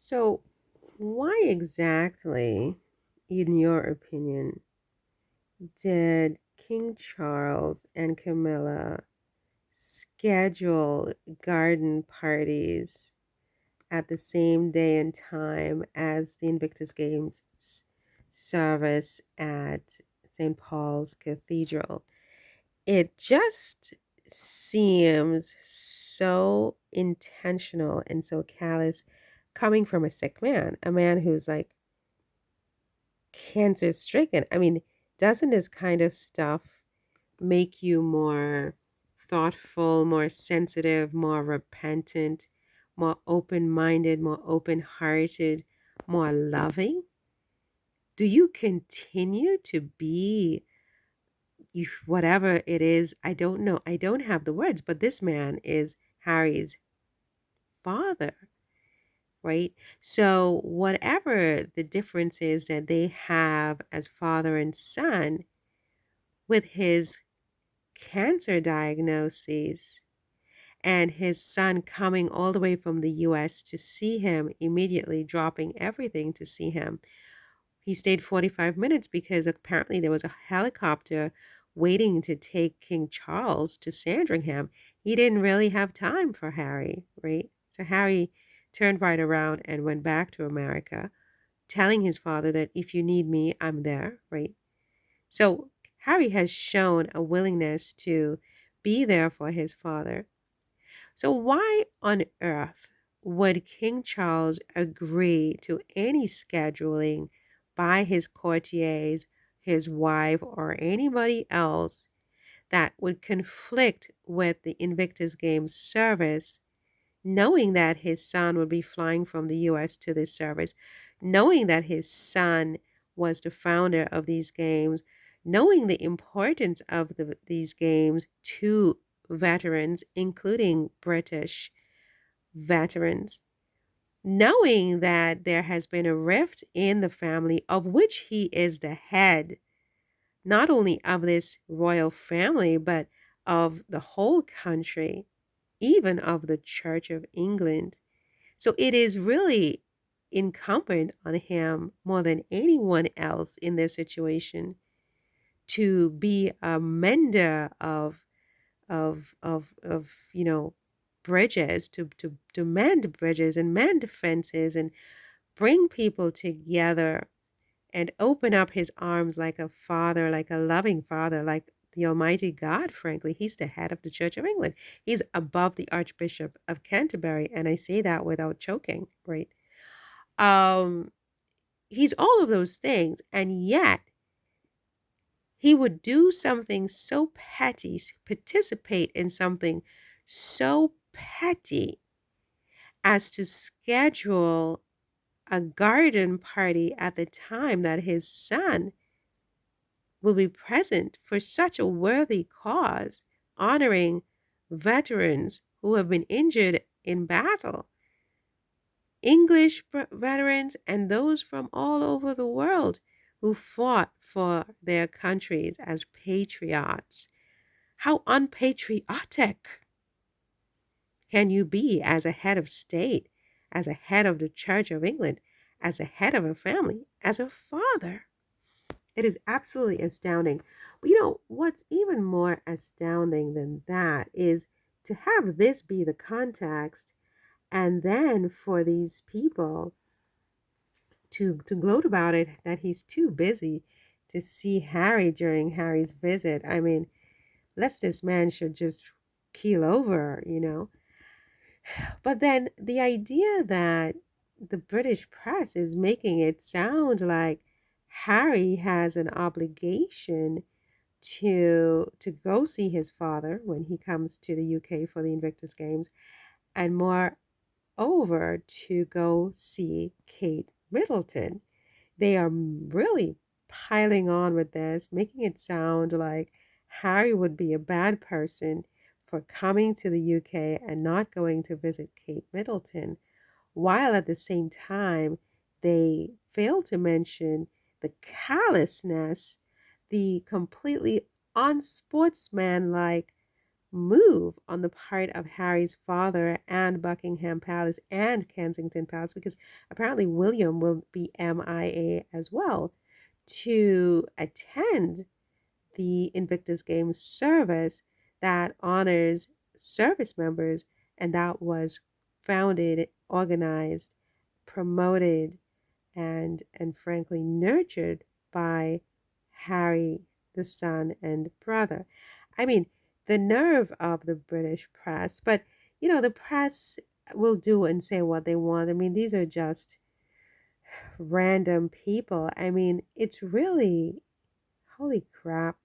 So, why exactly, in your opinion, did King Charles and Camilla schedule garden parties at the same day and time as the Invictus Games service at St. Paul's Cathedral? It just seems so intentional and so callous coming from a sick man, a man who's like cancer stricken. I mean, doesn't this kind of stuff make you more thoughtful, more sensitive, more repentant, more open minded, more open hearted, more loving? Do you continue to be whatever it is? I don't know. I don't have the words, but this man is Harry's father, right? So, whatever the difference is that they have as father and son, with his cancer diagnoses and his son coming all the way from the US to see him, immediately dropping everything to see him. He stayed 45 minutes because apparently there was a helicopter waiting to take King Charles to Sandringham. He didn't really have time for Harry, right? So Harry turned right around and went back to America, telling his father that if you need me, I'm there, right? So Harry has shown a willingness to be there for his father. So why on earth would King Charles agree to any scheduling by his courtiers, his wife, or anybody else that would conflict with the Invictus Games service, knowing that his son would be flying from the US to this service, knowing that his son was the founder of these games, knowing the importance of these games to veterans, including British veterans, knowing that there has been a rift in the family of which he is the head, not only of this royal family, but of the whole country, even of the Church of England. So it is really incumbent on him more than anyone else in this situation to be a mender of bridges, to mend bridges and mend fences and bring people together and open up his arms like a father, like a loving father, like the Almighty God. Frankly, he's the head of the Church of England. He's above the Archbishop of Canterbury, and I say that without choking, right? um he's all of those things, and yet he would do something so petty, participate in something so petty as to schedule a garden party at the time that his son will be present for such a worthy cause, honoring veterans who have been injured in battle, English veterans and those from all over the world who fought for their countries as patriots. How unpatriotic can you be as a head of state, as a head of the Church of England, as a head of a family, as a father? It is absolutely astounding. But what's even more astounding than that is to have this be the context, and then for these people to gloat about it that he's too busy to see Harry during Harry's visit. I mean, lest this man should just keel over. But then the idea that the British press is making it sound like Harry has an obligation to go see his father when he comes to the UK for the Invictus Games, and moreover to go see Kate Middleton. They are really piling on with this, making it sound like Harry would be a bad person for coming to the UK and not going to visit Kate Middleton, while at the same time they fail to mention the callousness, the completely unsportsmanlike move on the part of Harry's father and Buckingham Palace and Kensington Palace, because apparently William will be MIA as well, to attend the Invictus Games service that honors service members, and that was founded, organized, promoted, and frankly nurtured by Harry, the son and brother. I mean, the nerve of the British press, but the press will do and say what they want. I mean, these are just random people. I mean, it's really, holy crap,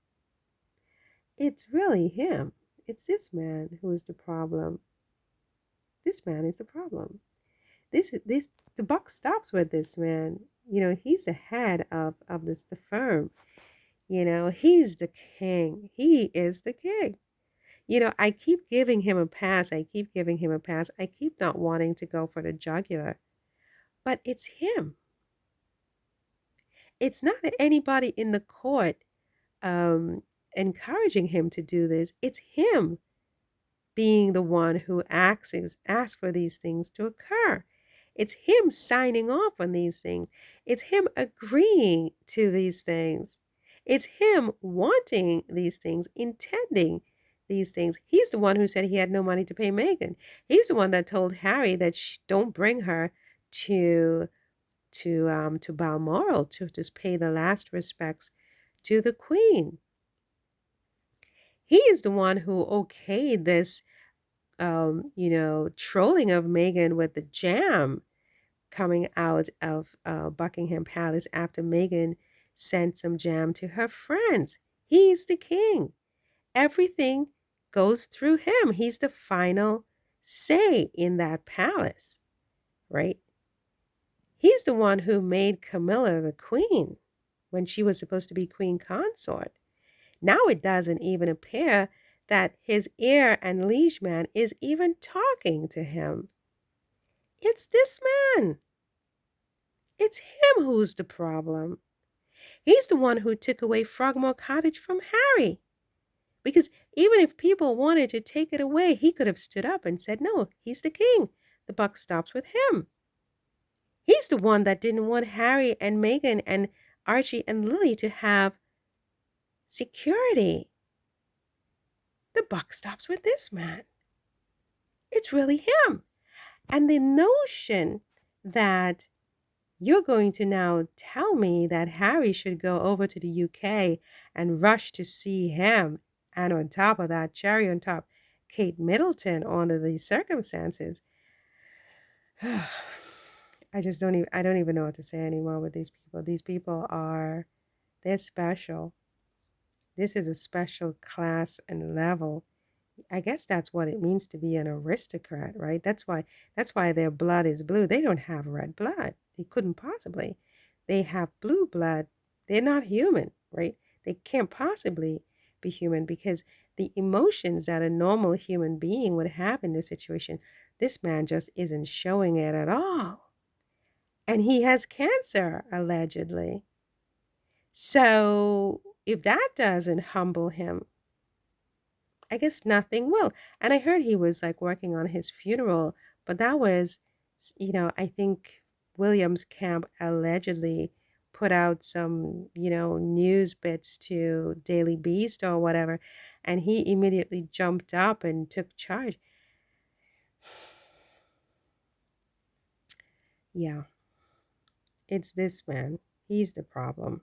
it's really him. It's this man who is the problem. This man is the problem. This the buck stops with this man. He's the head of this the firm. He's the king. He is the king. I keep giving him a pass. I keep giving him a pass. I keep not wanting to go for the jugular. But it's him. It's not anybody in the court um, encouraging him to do this. It's him being the one who asks for these things to occur. It's him signing off on these things. It's him agreeing to these things. It's him wanting these things, intending these things. He's the one who said he had no money to pay Meghan. He's the one that told Harry that don't bring her to to Balmoral to just pay the last respects to the Queen. He is the one who okayed this trolling of Meghan with the jam coming out of Buckingham Palace after Meghan sent some jam to her friends. He's the king. Everything goes through him. He's the final say in that palace, right? He's the one who made Camilla the queen when she was supposed to be queen consort. Now it doesn't even appear that his heir and liege man is even talking to him. It's this man. It's him who's the problem. He's the one who took away Frogmore Cottage from Harry. Because even if people wanted to take it away, he could have stood up and said, no, he's the king. The buck stops with him. He's the one that didn't want Harry and Meghan and Archie and Lily to have security. The buck stops with this man. It's really him. And the notion that you're going to now tell me that Harry should go over to the UK and rush to see him, and on top of that, cherry on top, Kate Middleton under these circumstances. I don't even know what to say anymore with these people. These people they're special. This is a special class and level. I guess that's what it means to be an aristocrat, right? That's why their blood is blue. They don't have red blood. They couldn't possibly. They have blue blood. They're not human, right? They can't possibly be human because the emotions that a normal human being would have in this situation, this man just isn't showing it at all. And he has cancer, allegedly. So if that doesn't humble him, I guess nothing will. And I heard he was like working on his funeral, but that was, I think William's camp allegedly put out some, news bits to Daily Beast or whatever, and he immediately jumped up and took charge. Yeah, it's this man. He's the problem.